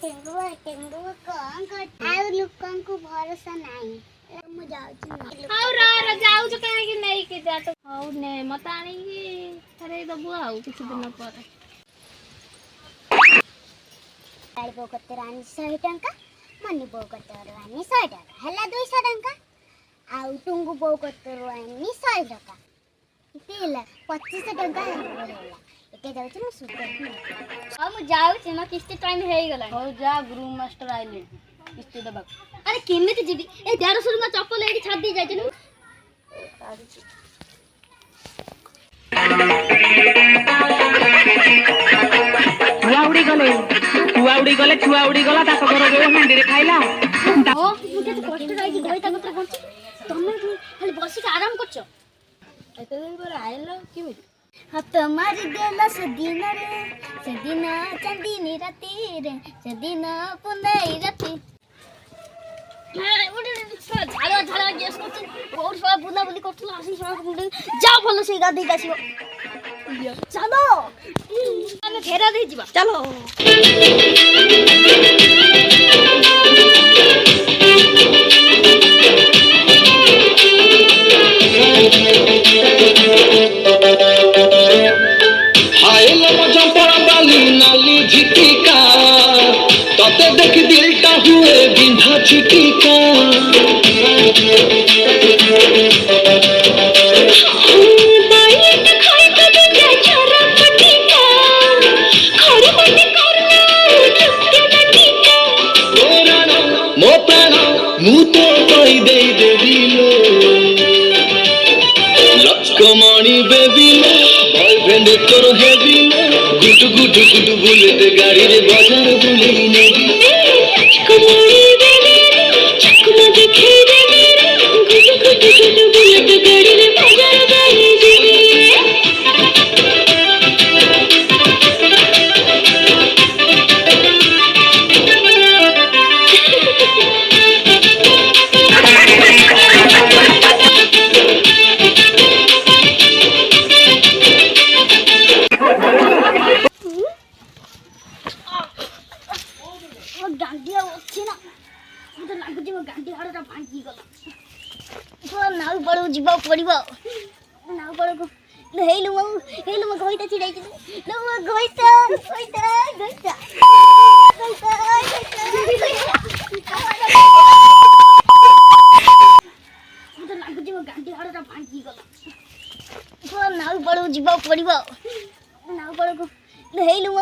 टेंगुआ टेंगुआ कौन कर आ लोकन को भरोसा नहीं मु जाउची हाउ रा जाउ छ काहे कि नहीं के जा तो हाउ ने मत आनी अरे दबु आउ किछ दिन पर ताई बो कते रानी 100 टंका मनी बो कते रानी 100 टंका हला 200 टंका आउ टुंगु बो कते रानी 100 टंका इतेला 25 टंका होला एके जाउची न सुते हाउ मु जाउ छ न किस्ती टाइम हे गला हो जा गुरु मास्टर आइले किस्ती दबा अरे केमिति जीबी ए 1100 रुपया चप्पल एडी छाड़ दी जाय छ छुआ उड़ी गला ताको घर गयो हांडी रे खाइला ओ मुके तो कष्ट जाई कि गइता कत्र कोन तमे खाली बसी के आराम करछो एते दिन पर आइलो किमि हाँ तुम्हारी गेला सदिन रे सदिन चंदीनी राती रे सदिन पुंदई राती झाड़ा झाड़ा गैस करछ और सब बुला बुली करथला आसी सब जा भलो से गादी कासियो चलो हमें घेरा दे जीवा चलो तते देख दिलटा हुए बिंधा छिटिका मो प्राण मु तो कही दे देविलो लक्ष्मणी बेबिलो बॉयफ्रेंड तोर हेबिलो गुट गुट गुट बुलेट गाड़ी रे बाजार बुलेई नेबी लक्ष्मणी बेबी चकमा देखे रे गुट गुट गुट बुलेट गाड़ी रे बाजार बुलेई नेबी गांडिया अच्छी ना मुझे लागु जे गांडी हाड़टा भांगी गला तो नाउ बड़ो जीवा पड़िबो नाउ बड़ो को हेलु म गइता छिडाइ छि लो म गइता मुझे लागु जे गांडी हाड़टा भांगी गला तो नाउ बड़ो जीवा पड़िबो नाउ बड़ो को हेलु म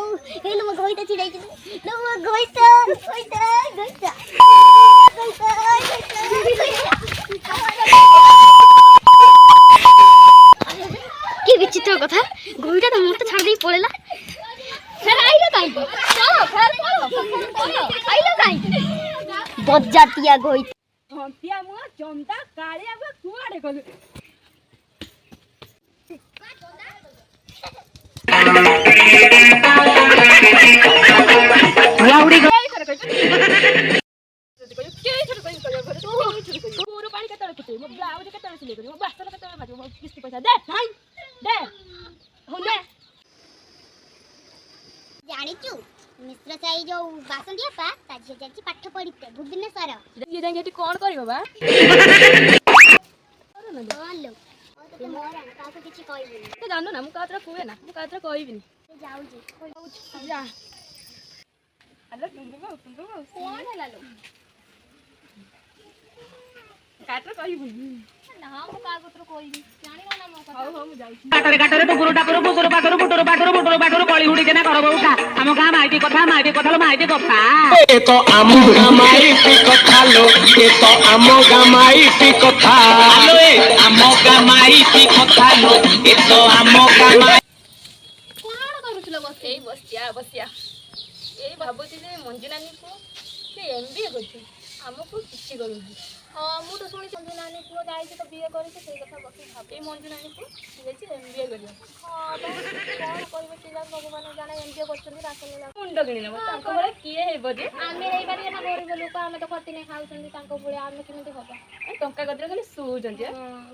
गइता छिडाइ छि लो म गइता के विचित्र कथा गइटा त मत छाडी पळेला फेर आइलो काई चलो फेर आइलो काई बज्जातिया गइ हंतिया मो चंदा काळे अब कुआडे गलु उड़ी गला पूरो पानी केतळे कुटे मो ब्लाउज केतळे सिले करी मो बास्तर केतळे भाजी मो किस्ती पैसा दे भाई दे हो दे जानिचु मिश्र साई जो बासन दिया पा ताजी जाची पाठ पढिते भुवनेश्वर ये जाई हेटी कोन करिवो बा हेलो तो मोरा काको किछि कहबिनी तो जानो ना मु कातरा कुए ना मु कातरा कहबिनी जाउजी जा अल्ला तुंदो कोन लालो कातरा कहबिनी ना मु कागत्र कोइबी जानिबा ना मो कथा हो मु जाउछी काटरे तो गुरुटा पर बुटरो बाटरो कळी हुडी केना करबो का हम का माइती कथा लो माइती कथा ए तो आम गामाईती कथा लो ए तो आम गामाईती कथा लो ए आम गामाईती कथा लो ए तो आम गामाई कोन करूछलो बसिया ए भाबुतिले मंजुनानी को से एमबीए करछि हमको किछि करू हाँ मु तो शुणी मंजू नानी पुओ जाई तो बीए करी से कथा बसी भाब ए मंजू नानी को जाई एमबीए करियो हाँ तो कौन करबे कि भगवान जाने एमबीए करछन राशन ला मुंड किनी न तांको बळे किए हेबो जे आमे हेई बारी ना गरीब लोक आमे तो खटी नै खाउछन तांको पुळे आमे किमिति होबा ए टंका गदरे खाली सुजन जे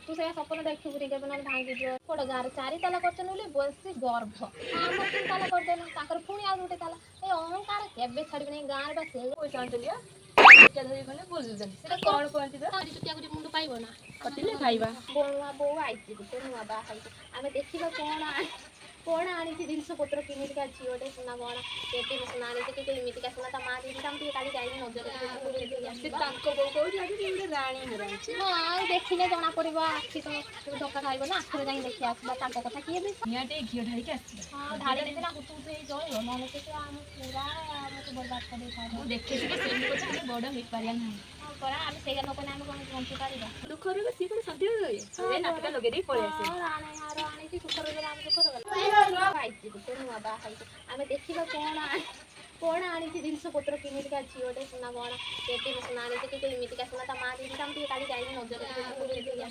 तू से सपन देखिबु रे केबे न भांगी जो फोटो गार चारि ताला करछन बोले बसी गर्भ आमे तीन ताला कर देन ताकर पुणी आ उठे ताला ए अहंकार ଏବେ ଛାଡ଼ିବେନି ଗାଁରେ ବା ସେ ପଇସା ଆଣିଥିଲି ଧରି ଖଣ୍ଡେ ବୁଲୁଛନ୍ତି ସେଟା କ'ଣ କୁହନ୍ତି ତ ଛୁଟିଆ ଗୋଟେ ମୁଣ୍ଡ ପାଇବ ନା କଟିଲେ ଖାଇବା ନୂଆ ବୋଉ ଆଇଛି ଗୋଟେ ନୂଆ ବାହା ହେଇଛି ଆମେ ଦେଖିବା କ'ଣ ଆଣିଛି ଜିନିଷ ପତ୍ର କେମିତିକା ଝିଅଟେ ସୁନା କ'ଣ କେତେ ସୁନା ଆଣିଛି କି ଏମିତିକା ସୁନା ତା ମା ଦେଇଛି ଆମେ ଟିକେ କାଲି ଯାଇକି ନଜର ସେ ତାଙ୍କ ବୋଉ କହୁଛି ଆଜି ଗୋଟେ ରାଣୀ ହେରାଇଛି ହଁ ଆଉ ଦେଖିଲେ ଜଣା ପଡ଼ିବ ଆଖି ତ ଧୋକା ଖାଇବ ନା ଆଖିରେ ଯାଇକି ଦେଖି ଆସିବା ତାଙ୍କ କଥା କିଏ ବି ନିହାତି ଘିଅ ଢାଳିକି ଆସିଥିଲା ହଁ ଢାଳି ଦେଇଥିଲା ହୁତୁ ହେଇ ଚଳିବ ନହେଲେ ସେ ଆମେ ପୁରା ଆମକୁ ବର୍ବାଦ କରିଦେଇଥାନ୍ତି ମୁଁ ଦେଖିଛି କି ସେମିତି କଥା ଆମେ ବଡ଼ ହେଇପାରିବା ନାହିଁ ହଁ ପରା ଆମେ ସେଇଆ ନ କଲେ ଆମେ କ'ଣ ବଞ୍ଚି ପାରିବା ଦୁଃଖରେ ସିଏ ଗୋଟେ ଶାନ୍ତି ରହେ ସେ ନାଟକ ଲଗେଇ ଦେଇ ପଳେଇ ଆସେ ଆଣିଛି ସୁଖର ଆମେ ସୁଖର ଆଇଛି ଗୋଟେ ନୂଆ ବାହା ହେଇଛି ଆମେ ଦେଖିବା କ'ଣ ଆଣିଛି ଜିନିଷ ପତ୍ର କେମିତିକା ଝିଅଟେ ସୁନା କ'ଣ କେତେ ସୁନା ଆଣିଛି କି ଏମିତିକା ସୁନା ତା ମା ଦେଇଛି ଆମେ ଟିକେ କାଲି ଯାଇକି ନଜର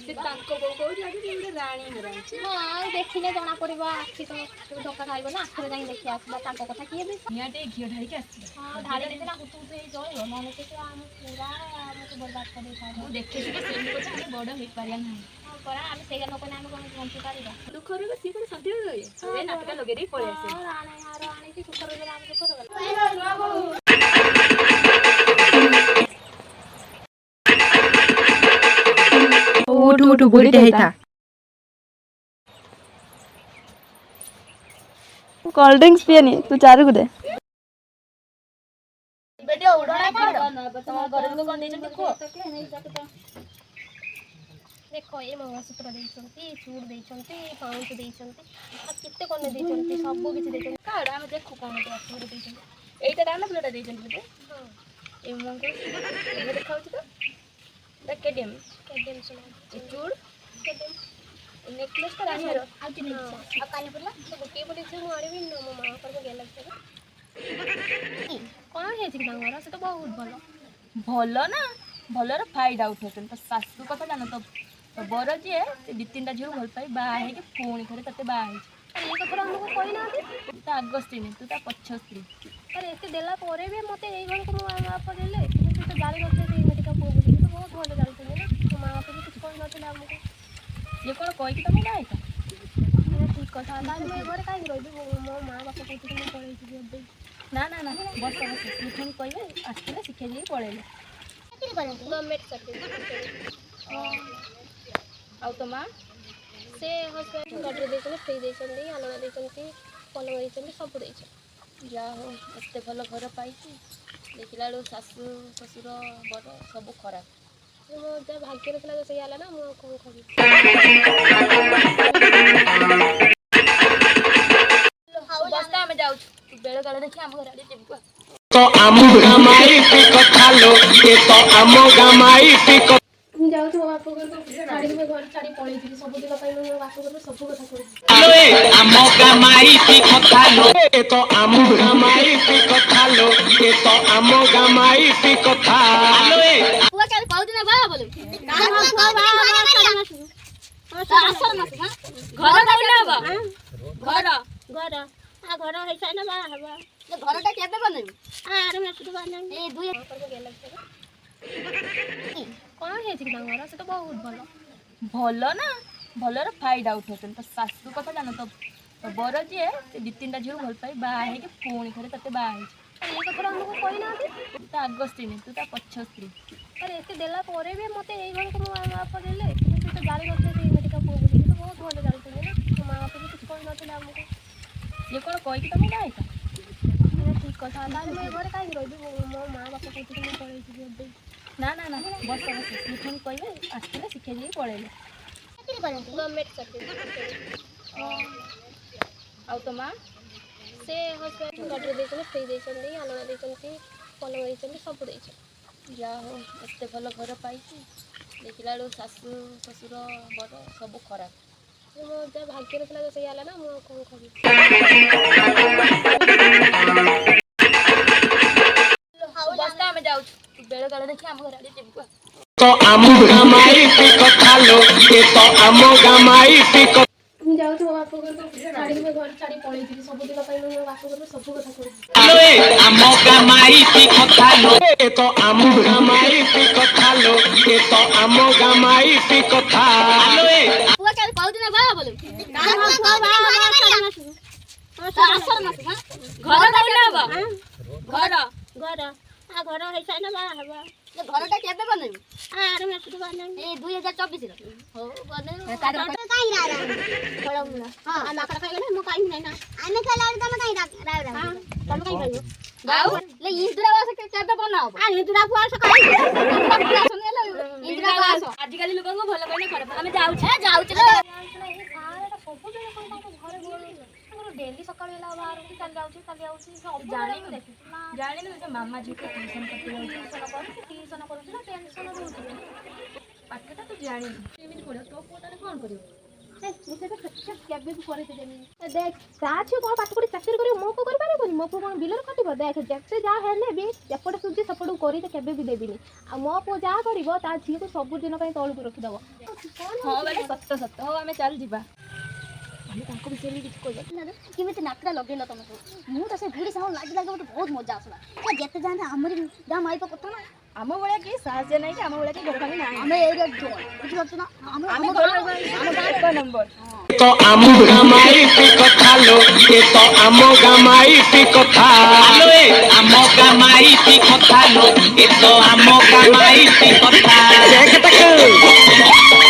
ସେ ତାଙ୍କ ବୋଉ କହୁଛି ଆଜି ଗୋଟେ ରାଣୀ ହେରାଇଛି ହଁ ଆଉ ଦେଖିଲେ ଜଣା ପଡ଼ିବ ଆଖି ତ ଧୋକା ଖାଇବ ନା ଆଖିରେ ଯାଇକି ଦେଖି ଆସିବା ତାଙ୍କ କଥା କିଏ ବି ନିହାତି ଘିଅ ଢାଳିକି ଆସିଥିଲା ହଁ ଢାଳି ଦେଇଥିଲା ହୁତୁ ହେଇ ଚଳିବ ନହେଲେ ସେ ଆମେ ପୁରା ଆମକୁ ବର୍ବାଦ କରିଦେଇଥାନ୍ତି ମୁଁ ଦେଖିଛି କି ସେମିତି କଥା ଆମେ ବଡ଼ ହେଇପାରିବା ନାହିଁ ହଁ ପରା ଆମେ ସେଇଆ ନ କଲେ ଆମେ କ'ଣ ବଞ୍ଚି ପାରିବା ଦୁଃଖରେ ସିଏ ଗୋଟେ ଶାନ୍ତି ରହେ ସେ ନାଟକ ଲଗେଇ ଦେଇ ପଳେଇ ଆସେ ଆଣିଛି ସୁଖର ଆମେ ସୁଖର ଉଠୁ ଉଠୁ ବୁଢ଼ୀଟେ ହେଇଥା କୋଲ୍ଡ ଡ୍ରିଙ୍କ୍ସ ପିଏନି ତୁ ଚାରୁକୁ ଦେ ଦେଖ ଏ ମଙ୍ଗଳସୂତ୍ର ଦେଇଛନ୍ତି ଚୁଡ଼ି ଦେଇଛନ୍ତି ପାଉଁଜି ଦେଇଛନ୍ତି ଆଉ କେତେ କ'ଣ ଦେଇଛନ୍ତି ସବୁ କିଛି ଦେଇଛନ୍ତି କାର୍ଡ଼ ଆମେ ଦେଖୁ କ'ଣ ଅସୁବିଧା ଦେଇଛନ୍ତି ଏଇଟା କାରଣ ଫୁଲଟା ଦେଇଛନ୍ତି ବୋଧେ ଏ ମଙ୍ଗଳସୂତ୍ର ଏବେ ଦେଖାଉଛି ତ ଏଇଟା କେଡିଏମ୍ ଏ ଚୁଡ଼ ନେକଲେସ୍ଟା ରାଣୀହାର ଆଉ କାଲି ପଡ଼ିଲା ସେ ଗୋଟିଏ ବୋଲି ଝିଅ ମୁଁ ଆଣିବି ମୋ ମାଆଙ୍କର ମୋ ଗେଲା ଝିଅ କ'ଣ ହେଇଛି କି ତାଙ୍କର ସେ ତ ବହୁତ ଭଲ ଭଲ ନା ଭଲର ଫାଇଦା ଉଠାଉଛନ୍ତି ତ ଶାଶୁ କଥା ଜାଣ ତ ବର ଯିଏ ସେ ଦୁଇ ତିନିଟା ଝିଅକୁ ଭଲ ପାଇ ବାହା ହେଇକି ପୁଣି ଥରେ ତତେ ବାହା ହେଇଛି ଏ କଥାଟା ଆମକୁ କହିନାହାନ୍ତି ତୁ ତା ଆଗ ସ୍ତ୍ରୀ ନୁହେଁ ତୁ ତା ପଛ ସ୍ତ୍ରୀ ଆରେ ଏତେ ଦେଲା ପରେ ବି ମୋତେ ଏଇ ଘରକୁ ମୋ ମା ବାପା ଦେଲେ କିନ୍ତୁ ସେ ତ ଜାଣିନଥିଲେ ଏମିତିକା ପୁଅ ବୋଲି ତ ବହୁତ ଭଲ ଜାଣିଛନ୍ତି ନା ମୋ ମା ବାପା ବି କିଛି କହିନଥିଲେ ଆମକୁ ଇଏ କ'ଣ କହିକି ତମେ ବାହା ହେଇଛ ଠିକ୍ କଥା ତାହେଲେ ମୁଁ ଏ ଘରେ କାହିଁକି ରହିବି ମୋ ମା ବାପା କହୁଥିଲେ ମୁଁ ପଳେଇଯିବି ଏବେ ନା ନା ନା ବସ ବସ ସିଏ ପୁଣି କହିବେ ଆସିଥିଲେ ଶିଖେଇ ଦେଇକି ପଳେଇଲେ ଗଭର୍ଣ୍ଣମେଣ୍ଟ ସାର୍ଟିଫିକେଟ୍ ଆଉ ତୋ ମା ସେ ହସ୍ପିଟାଲ ଗାଡ଼ିରେ ଦେଇଛନ୍ତି ଫ୍ରି ଦେଇଛନ୍ତି ଆଲଣା ଦେଇଛନ୍ତି ପଲଙ୍କ ଦେଇଛନ୍ତି ସବୁ ଦେଇଛନ୍ତି ଯାହା ହଉ ଏତେ ଭଲ ଘର ପାଇଛି ଦେଖିଲା ବେଳକୁ ଶାଶୁ ଶ୍ୱଶୁର ବର ସବୁ ଖରାପ ମୋ ଯାହା ଭାଗ୍ୟରେ ଥିଲା ତ ସେଇ ହେଲା ନା ମୁଁ ଆଉ କ'ଣ କରିବି ବସ୍ତା ଆମେ ଯାଉଛୁ ତୁ ବେଳେ ବେଳେ ଦେଖି ଆମ ଘର ଆଡ଼େ ଯିବୁ तो आमु गामाई कथा लो ये तो आमो गामाई ମୁଁ ଯାଉଛି ମୋ ବାପ ଘରକୁ ଛାଡ଼ିକି ମୋ ଘର ଛାଡ଼ି ପଳେଇଯିବି ସବୁଦିନ ପାଇଁ ମୁଁ ମୋ ବାପ ଘରକୁ ସବୁ କଥା କହୁଛି आमो गामाई कथा लो ये तो आमु गामाई कथा लो ये तो आमो गामाई कथा ପୁଅ କାଲି କହୁଛି ନା ବାହା ବୋଲି ଘର କୋଉଠି ହବ ଘର ଘର ଘର ହେଇସାରିଲେ ବାହା ହବ ଘରଟା କେବେ ବନେଇବୁ ଆର ମାସକୁ ବନେଇବି ଏଇ ଦୁଇ କ'ଣ ହେଇଛି କି ତାଙ୍କର ସେ ତ ବହୁତ ଭଲ ଭଲ ନା ଭଲର ଫାଇଦା ଉଠାଉଛନ୍ତି ତ ଶାଶୁ କଥା ଜାଣ ତ ବର ଯିଏ ସେ ଦୁଇ ତିନିଟା ଝିଅକୁ ଭଲ ପାଇ ବାହା ହେଇକି ପୁଣି ଥରେ ତତେ ବାହା ହେଇଛି ଏ କଥାଟା ଆମକୁ କହିନାହାନ୍ତି ତୁ ତା ଆଗ ସ୍ତ୍ରୀ ନୁହେଁ ତୁ ତା ପଛ ସ୍ତ୍ରୀ ଆରେ ଏତେ ଦେଲା ପରେ ବି ମୋତେ ଏଇ ଘରକୁ ମୋ ମା ବାପା ଦେଲେ କିନ୍ତୁ ସେ ତ ଜାଣିନଥିଲେ ସେ ଏମିତିକା ପୁଅ ବୋଲି ତ ବହୁତ ଭଲ ଜାଣିଛନ୍ତି ନା ମୋ ମା ବାପା ବି କିଛି କହିନଥିଲେ ଆମକୁ ଇଏ କ'ଣ କହିକି ତମେ ବାହା ହେଇଛ ଠିକ୍ କଥା ତାହେଲେ ମୁଁ ଏ ଘରେ କାହିଁକି ରହିବି ମୋ ମା ବାପା କହୁଥିଲେ ମୁଁ ପଳେଇଯିବି ଏବେ ନା ନା ନା ବସ ବସ ସିଏ ପୁଣି କହିବେ ଆସିଥିଲେ ଶିଖେଇ ଦେଇକି ପଳେଇଲେ ଗଭର୍ଣ୍ଣମେଣ୍ଟ ସାର୍ଟିଫିକେଟ୍ ଆଉ ତୋ ମା ସେ ହସ୍ପିଟାଲ ଗାଡ଼ିରେ ଦେଇଛନ୍ତି ଫ୍ରି ଦେଇଛନ୍ତି ଆଲଣା ଦେଇଛନ୍ତି ପଲଙ୍କ ଦେଇଛନ୍ତି ସବୁ ଦେଇଛନ୍ତି ଯାହା ହଉ ଏତେ ଭଲ ଘର ପାଇଛି ଦେଖିଲା ବେଳକୁ ଶାଶୁ ଶ୍ୱଶୁର ବର ସବୁ ଖରାପ ମୋ ଯାହା ଭାଗ୍ୟରେ ଥିଲା ତ ସେଇ ହେଲା ନା ମୁଁ ଆଉ କ'ଣ କରିବି ବସ୍ତା ଆମେ ଯାଉଛୁ ତୁ ବେଳେ ବେଳେ ଦେଖି ଆମ ଘର ଆଡ଼େ ଯିବୁ तो आमु गामाई कथा लो ये तो आमो गामाई ମୁଁ ଯାଉଛି ମୋ ବାପ ଘରକୁ ଛାଡ଼ିକି ମୋ ଘର ଛାଡ଼ି ପଳେଇଯିବି ସବୁଦିନ ପାଇଁ ମୁଁ ମୋ ବାପ ଘରକୁ ସବୁ କଥା କହୁଛି आमो गामाई कथा लो ये तो आमु गामाई कथा लो ये तो आमो गामाई कथा ପୁଅ କାଲି କହୁଛି ନା ବାହା ବୋଲି ଘର କୋଉଠି ହବ ଘର ଘର ହେଇସାରିଲା ବାହା ହବା ଘରଟା କେବେ ବନେଇବୁ? ଆର ମାସରେ ବନେଇବୁ ଏଇ 2024 ହଉ ବନେଇବୁ। କାଇଁ ରାଉ ମାକଡ଼ ଖାଇଗଲେ ମୁଁ ଖାଇବି ନାହିଁ ନା ଆମେ ଖାଇଲା ବେଳେ ତମେ କାଇଁ ରାଉ ତମେ କାଇଁ ଖାଇବ ଆଉ ଇନ୍ଦିରା ଆବାସ କେବେ ବନା ହବ? ଇନ୍ଦିରା ଆବାସ ଖାଇବି ଇନ୍ଦିରା ଆବାସ ଆଜିକାଲି ଲୋକଙ୍କୁ ଭଲ କହିଲେ ଖରାପ। ଆମେ ଯାଉଛେ ଯାଉଛେ ଡେଲି ସକାଳୁ ହେଲା ବାହାରକୁ କାଲି ଯାଉଛି ଜାଣିନୁ ଯେ ମାମା ଝିଅକୁ ଟ୍ୟୁସନ କରିତେ ଯାଉଛି। ଟିଉସନ କରୁଛି ନା ଟେନସନ ରହୁଛି ପାଠଟା ତୁ ଜାଣିନୁ ଏମିତି ପଢିବ ତୋ ପୁଅ ତାର କ'ଣ କରିବ? ମୁଁ ସେଟା କେବେ ବି କରିଦେବି ଦେଖ ତା ଝିଅ କ'ଣ ପାଠ ପଢି ଚାକିରି କରିବ ମୋ ପୁଅ କରିପାରିବନି ମୋ ପୁଅ କ'ଣ ବିଲରେ ଖଟିବ ଦେଖ ଯେତେ ଯାହା ହେଲେ ବି ଏପଟେ ସୁଜି ସେପଟକୁ କରିତେ କେବେ ବି ଦେବିନି ଆଉ ମୋ ପୁଅ ଯାହା କରିବ ତା ଝିଅକୁ ସବୁଦିନ ପାଇଁ ତଳକୁ ରଖିଦବ ହଁ ବାକି ସତ ହଉ ଆମେ ଚାଲ ଯିବା। ଆମେ ତାଙ୍କ ବିଷୟରେ ବି କିଛି କହିବା କେମିତି ନାକଟା ଲଗେଇଲ ତମେ ମୁଁ ତ ସେ ଭିଡ଼ି ସାଉଣ୍ଡ ଲାଗି ମତେ ବହୁତ ମଜା ଆସିଲା ଯେତେ ଯାଆନ୍ତି ଆମରି ଯାହା ମାଇପ କଥା ନା ଆମ ଭଳିଆ କେହି ସାହାଯ୍ୟ ନାହିଁ କି ଆମ ଭଳିଆ କେହି ଘରକାମି ନାହିଁ। ଆମେ ଏଇଟା ବୁଝିପାରୁଛୁ ନା ଆମେ ଆମ ଗାଁ ଏକ ନମ୍ବର। तो आम गामाइती कथा लो ये तो आम गामाइती कथा लो ए आम गामाइती कथा लो ये तो आम गामाइती कथा देख तक